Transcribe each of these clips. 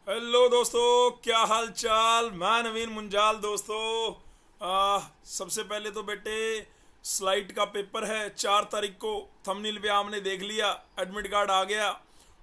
Hello दोस्तों, क्या हाल चाल। मैं नवीन मुंजाल दोस्तों। सबसे पहले तो बेटे स्लाइड का पेपर है 4 तारीख को। थंबनेल पे आपने देख लिया, एडमिट कार्ड आ गया।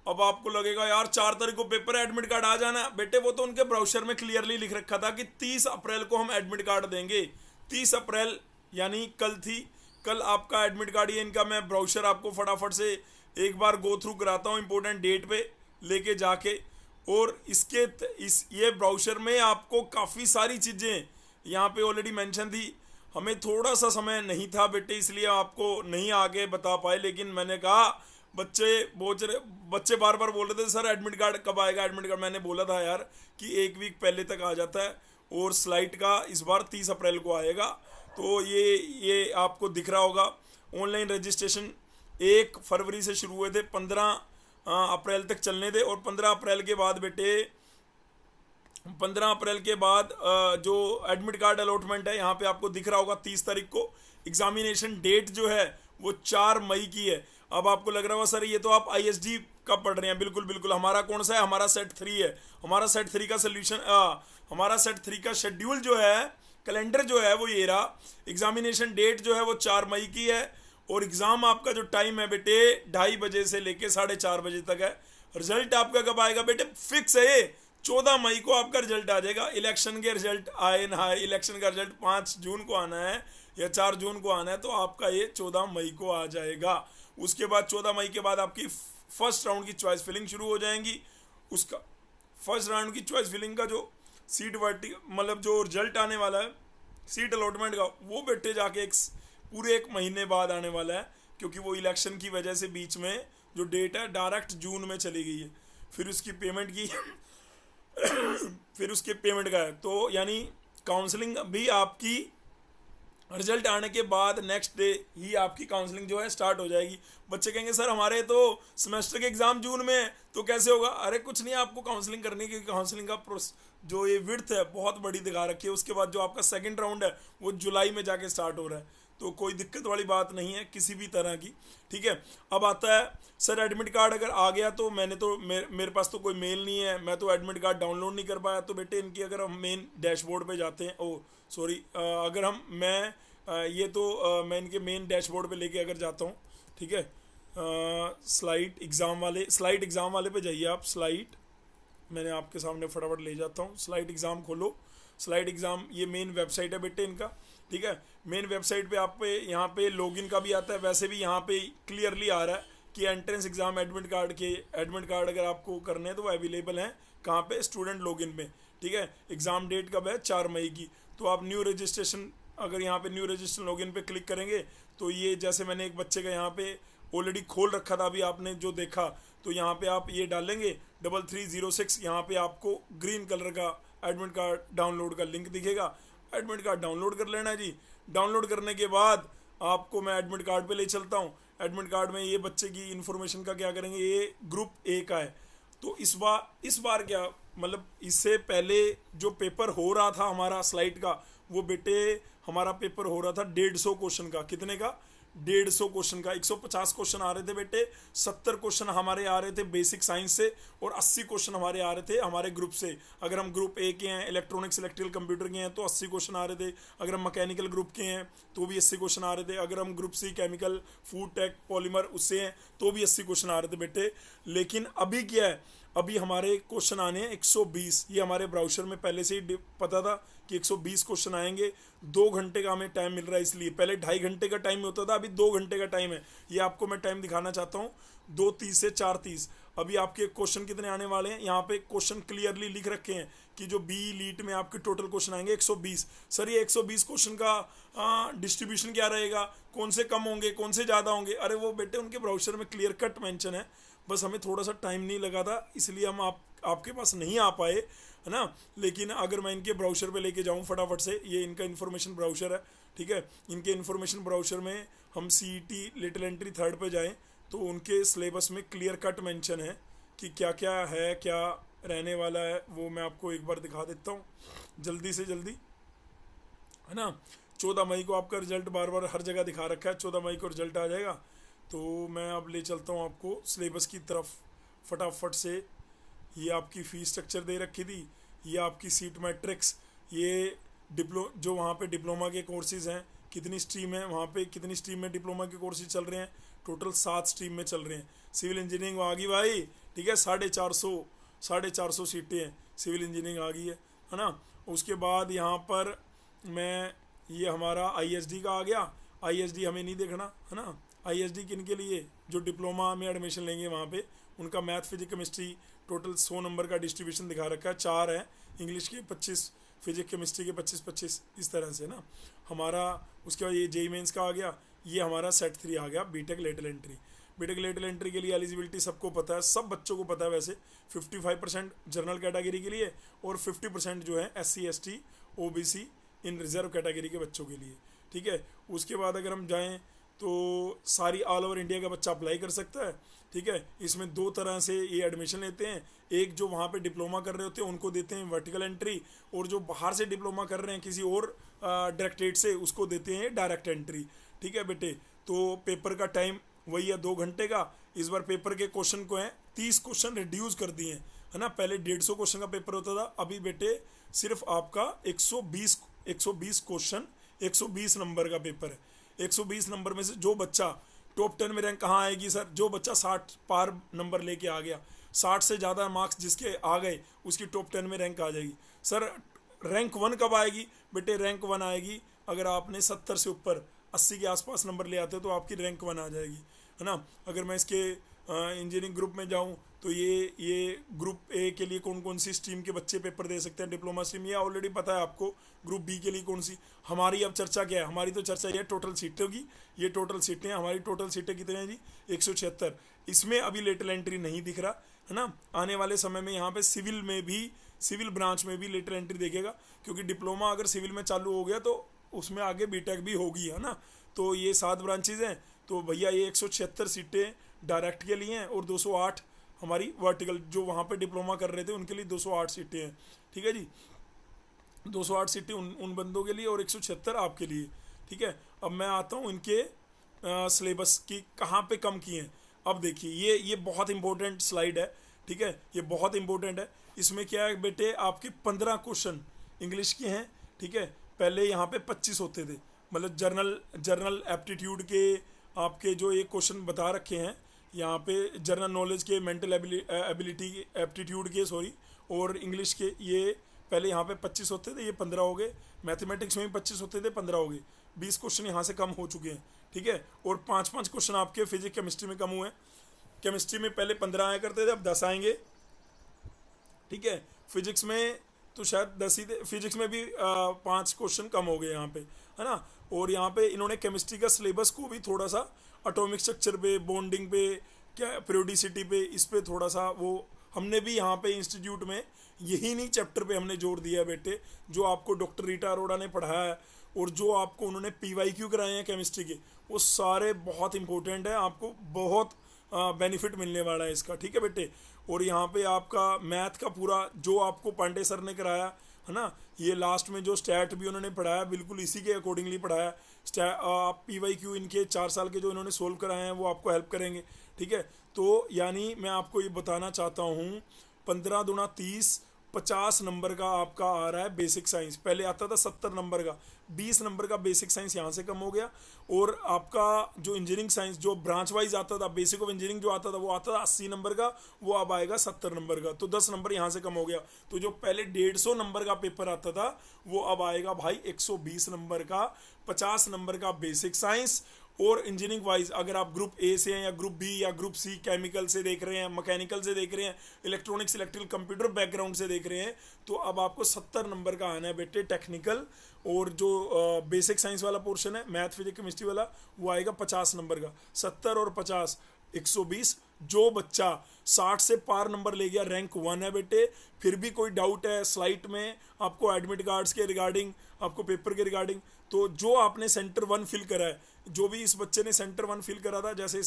अब आपको लगेगा यार 4 तारीख को पेपर है, एडमिट कार्ड आ जाना। बेटे वो तो उनके ब्राउचर में क्लियरली लिख रखा था कि 30 अप्रैल को हम एडमिट कार्ड देंगे। 30 अप्रैल यानी कल थी। कल आपका एडमिट कार्ड, ये इनका मैं ब्राउचर आपको फटाफट से एक बार गो थ्रू कराता हूँ इंपॉर्टेंट डेट पे लेके जाके। और इसके इस ये ब्राउज़र में आपको काफ़ी सारी चीज़ें यहाँ पे ऑलरेडी मेंशन थी। हमें थोड़ा सा समय नहीं था बेटे, इसलिए आपको नहीं आगे बता पाए। लेकिन मैंने कहा बच्चे बार बार बोल रहे थे सर एडमिट कार्ड कब आएगा, एडमिट कार्ड। मैंने बोला था यार कि एक वीक पहले तक आ जाता है। और स्लाइड का इस बार 30 अप्रैल को आएगा। तो ये आपको दिख रहा होगा। ऑनलाइन रजिस्ट्रेशन 1 फरवरी से शुरू हुए थे, 15 अप्रैल तक चलने थे। और 15 अप्रैल के बाद बेटे 15 अप्रैल के बाद जो एडमिट कार्ड अलॉटमेंट है यहाँ पे आपको दिख रहा होगा 30 तारीख को। एग्जामिनेशन डेट जो है वो 4 मई की है। अब आपको लग रहा होगा सर ये तो आप आईएसडी का पढ़ रहे हैं। बिल्कुल बिल्कुल, हमारा कौन सा है, हमारा सेट 3 है। हमारा सेट 3 का सोल्यूशन, हमारा सेट 3 का शेड्यूल जो है, कैलेंडर जो है वो ये रहा। एग्जामिनेशन डेट जो है वो 4 मई की है। और एग्ज़ाम आपका जो टाइम है बेटे 2:30 बजे से लेके 4:30 बजे तक है। रिजल्ट आपका कब आएगा बेटे, फिक्स है ये 14 मई को आपका रिजल्ट आ जाएगा। इलेक्शन के रिजल्ट आए ना आए, इलेक्शन का रिजल्ट 5 जून को आना है या 4 जून को आना है, तो आपका ये 14 मई को आ जाएगा। उसके बाद 14 मई के बाद आपकी फर्स्ट राउंड की चॉइस फिलिंग शुरू हो जाएंगी। उसका फर्स्ट राउंड की चॉइस फिलिंग का जो सीट वर्टी मतलब जो रिजल्ट आने वाला है सीट अलॉटमेंट का, वो बेटे जाके पूरे 1 महीने बाद आने वाला है। क्योंकि वो इलेक्शन की वजह से बीच में जो डेट है डायरेक्ट जून में चली गई है। फिर उसकी पेमेंट की फिर उसके पेमेंट का है। तो यानी काउंसलिंग भी आपकी रिजल्ट आने के बाद नेक्स्ट डे ही आपकी काउंसलिंग जो है स्टार्ट हो जाएगी। बच्चे कहेंगे सर हमारे तो सेमेस्टर के एग्ज़ाम जून में है, तो कैसे होगा। अरे कुछ नहीं, आपको काउंसलिंग करनी है। काउंसलिंग का जो ये विड्थ है बहुत बड़ी दिखा रखी है। उसके बाद जो आपका सेकंड राउंड है वो जुलाई में जाके स्टार्ट हो रहा है। तो कोई दिक्कत वाली बात नहीं है किसी भी तरह की। ठीक है। अब आता है सर एडमिट कार्ड अगर आ गया तो मेरे पास तो कोई मेल नहीं है, मैं तो एडमिट कार्ड डाउनलोड नहीं कर पाया। तो बेटे इनकी अगर हम मेन डैशबोर्ड पे जाते हैं, ओ सॉरी, अगर हम मैं इनके मेन डैशबोर्ड पे लेके अगर जाता हूँ, ठीक है। स्लाइड एग्ज़ाम वाले पे जाइए आप। स्लाइड मैंने आपके सामने फटाफट ले जाता हूँ। स्लाइड एग्ज़ाम खोलो। स्लाइड एग्ज़ाम ये मेन वेबसाइट है बेटे इनका। ठीक है। मेन वेबसाइट पे आप पे यहाँ पे लॉगिन का भी आता है। वैसे भी यहाँ पे क्लियरली आ रहा है कि एंट्रेंस एग्ज़ाम एडमिट कार्ड अगर आपको करने हैं तो वो अवेलेबल हैं कहाँ पे, स्टूडेंट लॉगिन में। ठीक है। एग्ज़ाम डेट कब है, 4 मई की। तो आप न्यू रजिस्ट्रेशन, अगर यहाँ पे न्यू रजिस्ट्रेशन लॉगिन पे क्लिक करेंगे तो ये जैसे मैंने एक बच्चे का यहाँ पे ऑलरेडी खोल रखा था, अभी आपने जो देखा, तो यहाँ पे आप ये डालेंगे 3306। यहाँ पे आपको ग्रीन कलर का एडमिट कार्ड डाउनलोड का लिंक दिखेगा। एडमिट कार्ड डाउनलोड कर लेना जी। डाउनलोड करने के बाद आपको मैं एडमिट कार्ड पे ले चलता हूँ। एडमिट कार्ड में ये बच्चे की इन्फॉर्मेशन का क्या करेंगे, ये ग्रुप ए का है। तो इस बार क्या मतलब, इससे पहले जो पेपर हो रहा था हमारा स्लाइड का, वो बेटे हमारा पेपर हो रहा था 150 क्वेश्चन का। कितने का, 150 क्वेश्चन का। 150 क्वेश्चन आ रहे थे बेटे। 70 क्वेश्चन हमारे आ रहे थे बेसिक साइंस से और 80 क्वेश्चन हमारे आ रहे थे हमारे ग्रुप से। अगर हम ग्रुप ए के हैं, इलेक्ट्रॉनिक्स इलेक्ट्रिकल कंप्यूटर के हैं, तो 80 क्वेश्चन आ रहे थे। अगर हम मैकेनिकल ग्रुप के हैं तो भी 80 क्वेश्चन आ रहे थे। अगर हम group C chemical food tech polymer उससे हैं तो भी 80 क्वेश्चन आ रहे थे बेटे। लेकिन अभी क्या है, अभी हमारे क्वेश्चन आने हैं 120। ये हमारे ब्राउज़र में पहले से ही पता था कि 120 क्वेश्चन आएंगे। 2 घंटे का हमें टाइम मिल रहा है। इसलिए पहले 2.5 घंटे का टाइम होता था, अभी 2 घंटे का टाइम है। ये आपको मैं टाइम दिखाना चाहता हूँ, 2:30 से 4:30। अभी आपके क्वेश्चन कितने आने वाले हैं, यहाँ पे क्वेश्चन क्लियरली लिख रखे हैं कि जो बी लीट में आपके टोटल क्वेश्चन आएंगे 120। सर ये 120 क्वेश्चन का डिस्ट्रीब्यूशन क्या रहेगा, कौन से कम होंगे कौन से ज़्यादा होंगे। अरे वो बेटे उनके ब्राउज़र में क्लियर कट मेंशन है। बस हमें थोड़ा सा टाइम नहीं लगा था, इसलिए हम आपके पास नहीं आ पाए, है ना। लेकिन अगर मैं इनके ब्राउज़र पे लेके जाऊँ फटाफट से, ये इनका इन्फॉर्मेशन ब्राउज़र है। ठीक है। इनके इन्फॉर्मेशन ब्राउज़र में हम सीईटी लिटिल एंट्री 3rd पे जाएँ तो उनके सिलेबस में क्लियर कट मेंशन है कि क्या क्या है, क्या रहने वाला है। वो मैं आपको एक बार दिखा देता हूँ जल्दी से जल्दी, है ना। 14 मई को आपका रिजल्ट बार बार हर जगह दिखा रखा है, 14 मई को रिजल्ट आ जाएगा। तो मैं अब ले चलता हूँ आपको सिलेबस की तरफ फटाफट से। ये आपकी फीस स्ट्रक्चर दे रखी थी, ये आपकी सीट मैट्रिक्स, ये जो वहाँ पे डिप्लोमा के कोर्सेज हैं, कितनी स्ट्रीम है वहाँ पे, कितनी स्ट्रीम में डिप्लोमा के कोर्सेज चल रहे हैं, टोटल 7 स्ट्रीम में चल रहे हैं। सिविल इंजीनियरिंग आ गई भाई, ठीक है, 450 सीटें हैं, सिविल इंजीनियरिंग आ गई है ना। उसके बाद यहाँ पर मैं ये हमारा आईएसडी का आ गया। आईएसडी हमें नहीं देखना है ना। आईएसडी किन के लिए, जो डिप्लोमा में एडमिशन लेंगे वहाँ पे, उनका math physics chemistry total 100 number का डिस्ट्रीब्यूशन दिखा रखा है, 4 है, इंग्लिश के 25, फिजिक्स केमिस्ट्री के 25-25, इस तरह से ना हमारा। उसके बाद ये जेई मेंस का आ गया, ये हमारा सेट 3 आ गया, BTech lateral entry. BTech lateral entry के लिए एलिजिबिलिटी सबको पता है, सब बच्चों को पता है वैसे, 55% जनरल कैटेगरी के लिए और 50% जो है SC ST OBC इन रिजर्व कैटेगरी के बच्चों के लिए, ठीक है। उसके बाद अगर हम जाएं तो सारी ऑल ओवर इंडिया का बच्चा अप्लाई कर सकता है, ठीक है। इसमें 2 तरह से ये एडमिशन लेते हैं, एक जो वहाँ पे डिप्लोमा कर रहे होते हैं उनको देते हैं वर्टिकल एंट्री, और जो बाहर से डिप्लोमा कर रहे हैं किसी और डायरेक्टरेट से, उसको देते हैं डायरेक्ट एंट्री, ठीक है बेटे। तो पेपर का टाइम वही है 2 घंटे का। इस बार पेपर के क्वेश्चन को है 30 क्वेश्चन रिड्यूस कर दिए हैं, है ना। पहले 150 क्वेश्चन का पेपर होता था, अभी बेटे सिर्फ आपका 120 क्वेश्चन, 120 नंबर का पेपर है। 120 नंबर में से जो बच्चा टॉप 10 में रैंक कहाँ आएगी सर, जो बच्चा 60 पार नंबर लेके आ गया, 60 से ज़्यादा मार्क्स जिसके आ गए उसकी टॉप 10 में रैंक आ जाएगी। सर रैंक 1 कब आएगी बेटे, रैंक 1 आएगी अगर आपने 70 से ऊपर 80 के आसपास नंबर ले आते हो तो आपकी रैंक 1 आ जाएगी, है ना। अगर मैं इसके इंजीनियरिंग ग्रुप में जाऊं तो ये ग्रुप ए के लिए कौन कौन सी स्ट्रीम के बच्चे पेपर दे सकते हैं, डिप्लोमा स्ट्रीम, ये ऑलरेडी पता है आपको। ग्रुप बी के लिए कौन सी, हमारी अब चर्चा क्या है, हमारी तो चर्चा ये टोटल सीटों की, ये टोटल सीटें, हमारी टोटल सीटें कितने हैं जी, 176। इसमें अभी लेटरल एंट्री नहीं दिख रहा, है ना। आने वाले समय में यहाँ पे सिविल में भी, सिविल ब्रांच में भी लेटरल एंट्री देखेगा, क्योंकि डिप्लोमा अगर सिविल में चालू हो गया तो उसमें आगे बीटेक भी होगी, है ना। तो ये 7 ब्रांचेज हैं, तो भैया ये 176 सीटें डायरेक्ट के लिए हैं और 208 हमारी वर्टिकल, जो वहाँ पे डिप्लोमा कर रहे थे उनके लिए 208 सीटें हैं, ठीक है जी। 208 सीटें उन बंदों के लिए और 176 आपके लिए, ठीक है। अब मैं आता हूँ इनके सिलेबस की कहाँ पे कम किए हैं। अब देखिए ये बहुत इंपॉर्टेंट स्लाइड है, ठीक है, ये बहुत इंपॉर्टेंट है। इसमें क्या है बेटे, आपके 15 क्वेश्चन इंग्लिश के हैं, ठीक है। पहले यहाँ पे 25 होते थे, मतलब जर्नल एप्टीट्यूड के आपके जो ये क्वेश्चन बता रखे हैं यहाँ पे, जनरल नॉलेज के, मेंटल एबिलिटी एप्टीट्यूड के सॉरी, और इंग्लिश के, ये पहले यहाँ पे 25 होते थे, ये 15 हो गए। मैथमेटिक्स में भी 25 होते थे, 15 हो गए। 20 क्वेश्चन यहाँ से कम हो चुके हैं, ठीक है। और 5-5 क्वेश्चन आपके फिजिक्स केमिस्ट्री में कम हुए हैं। केमिस्ट्री में पहले 15 आया करते थे, अब 10 आएंगे, ठीक है। फिजिक्स में तो शायद 10 ही थे, फिजिक्स में भी 5 क्वेश्चन कम हो गए यहाँ पे, है ना। और यहाँ पे इन्होंने केमिस्ट्री का सिलेबस को भी थोड़ा सा एटॉमिक स्ट्रक्चर पे, बॉन्डिंग पे, क्या पीरियोडिसिटी पे, इस पे थोड़ा सा वो हमने भी यहाँ पे इंस्टीट्यूट में यही नहीं चैप्टर पे हमने जोर दिया बेटे, जो आपको डॉक्टर रीटा अरोड़ा ने पढ़ाया है और जो आपको उन्होंने PYQ कराए हैं केमिस्ट्री के, वो सारे बहुत इंपॉर्टेंट है, आपको बहुत बेनिफिट मिलने वाला है इसका, ठीक है बेटे। और यहाँ पे आपका मैथ का पूरा जो आपको पांडे सर ने कराया, है ना, ये लास्ट में जो स्टैट भी उन्होंने पढ़ाया बिल्कुल इसी के अकॉर्डिंगली पढ़ाया। आप PYQ इनके 4 साल के जो इन्होंने सोल्व कराए हैं वो आपको हेल्प करेंगे, ठीक है। तो यानी मैं आपको ये बताना चाहता हूँ 15 दूना 30, 50 नंबर का आपका आ रहा है बेसिक साइंस। पहले आता था 70 नंबर का, 20 नंबर का बेसिक साइंस यहाँ से कम हो गया। और आपका जो इंजीनियरिंग साइंस जो ब्रांच वाइज आता था, बेसिक ऑफ इंजीनियरिंग जो आता था वो आता था 80 नंबर का, वो अब आएगा 70 नंबर का, तो 10 नंबर यहाँ से कम हो गया। तो जो पहले 150 नंबर का पेपर आता था वो अब आएगा भाई 120 नंबर का, 50 नंबर का बेसिक साइंस। और इंजीनियरिंग वाइज अगर आप ग्रुप ए से हैं या ग्रुप बी या ग्रुप सी, केमिकल से देख रहे हैं, मैकेनिकल से देख रहे हैं, इलेक्ट्रॉनिक्स इलेक्ट्रिकल कंप्यूटर बैकग्राउंड से देख रहे हैं, तो अब आपको 70 नंबर का आना है बेटे टेक्निकल। और जो बेसिक साइंस वाला पोर्शन है, मैथ फिजिक्स केमिस्ट्री वाला, वो आएगा 50 नंबर का। 70 और 50 120। जो बच्चा 60 से पार नंबर ले गया रैंक 1 है बेटे। फिर भी कोई डाउट है स्लाइड में आपको एडमिट कार्ड्स के रिगार्डिंग, आपको पेपर के रिगार्डिंग, तो जो आपने सेंटर 1 फिल करा है जो भी इस बच्चे ने सेंटर 1 फिल करा था, जैसे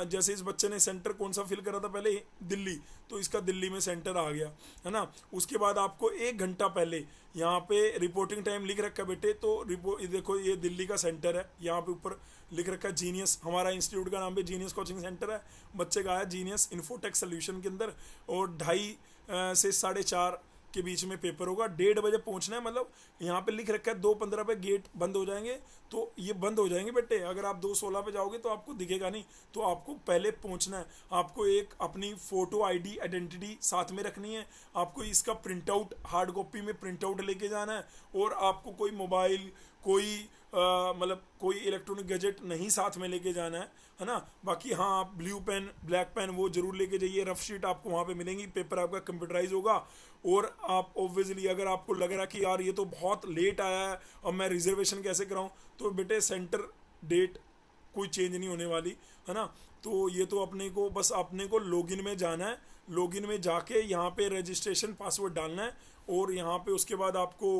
जैसे इस बच्चे ने सेंटर कौन सा फिल करा था पहले, दिल्ली, तो इसका दिल्ली में सेंटर आ गया, है ना। उसके बाद आपको 1 घंटा पहले यहाँ पे रिपोर्टिंग टाइम लिख रखा है बेटे, तो देखो ये दिल्ली का सेंटर है, यहाँ पे ऊपर लिख रखा है जीनियस, हमारा इंस्टीट्यूट का नाम भी जीनियस कोचिंग सेंटर है, बच्चे का है जीनियस इन्फोटेक सोल्यूशन के अंदर, और 2:30 से 4:30 के बीच में पेपर होगा, 1:30 बजे पहुंचना है। मतलब यहाँ पे लिख रखा है 2:15 पे गेट बंद हो जाएंगे, तो ये बंद हो जाएंगे बेटे, अगर आप 2:16 पे जाओगे तो आपको दिखेगा नहीं, तो आपको पहले पहुंचना है। आपको एक अपनी फोटो आईडी आइडेंटिटी साथ में रखनी है, आपको इसका प्रिंट आउट हार्ड कॉपी में प्रिंट आउट लेके जाना है, और आपको कोई मोबाइल, कोई मतलब कोई इलेक्ट्रॉनिक गैजेट नहीं साथ में लेके जाना है ना। बाकी हाँ, आप ब्लू पेन, ब्लैक पेन वो जरूर लेके जाइए, रफ शीट आपको वहाँ पे मिलेंगी, पेपर आपका कंप्यूटराइज होगा। और आप ऑब्वियसली अगर आपको लग रहा है कि यार ये तो बहुत लेट आया है, अब मैं रिजर्वेशन कैसे कराऊँ, तो बेटे सेंटर डेट कोई चेंज नहीं होने वाली, है ना। तो ये तो अपने को लॉगिन में जाना है, लॉगिन में जाके यहाँ पे रजिस्ट्रेशन पासवर्ड डालना है, और यहाँ पे उसके बाद आपको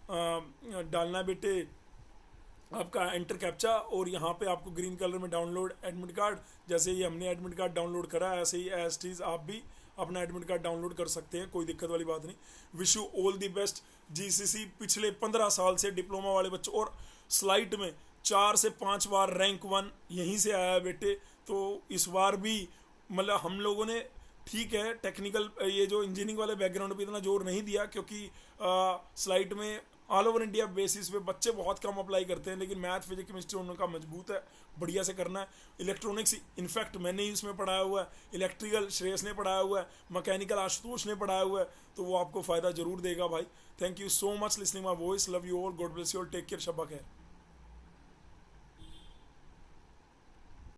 डालना है बेटे आपका एंटर कैप्चा, और यहाँ पे आपको ग्रीन कलर में डाउनलोड एडमिट कार्ड, जैसे ही हमने एडमिट कार्ड डाउनलोड करा है ऐसे ही एज इट इज आप भी अपना एडमिट कार्ड डाउनलोड कर सकते हैं, कोई दिक्कत वाली बात नहीं। Wish you all the best. GCC पिछले 15 साल से डिप्लोमा वाले बच्चों, और स्लाइट में 4 से 5 बार रैंक 1 यहीं से आया है बेटे, तो इस बार भी मतलब हम लोगों ने ठीक है टेक्निकल ये जो इंजीनियरिंग वाले बैकग्राउंड पे इतना जोर नहीं दिया, क्योंकि स्लाइड में ऑल ओवर इंडिया बेसिस पे बच्चे बहुत कम अप्लाई करते हैं, लेकिन मैथ फिजिक्स केमिस्ट्री उनका मजबूत है, बढ़िया से करना है। इलेक्ट्रॉनिक्स इनफैक्ट मैंने ही उसमें पढ़ाया हुआ है, इलेक्ट्रिकल श्रेयस ने पढ़ाया हुआ है, मैकेनिकल आशुतोष ने पढ़ाया हुआ है, तो वो आपको फ़ायदा जरूर देगा भाई। Thank you so much listening my voice, love you all, God bless you all, take care, शब्बा खैर।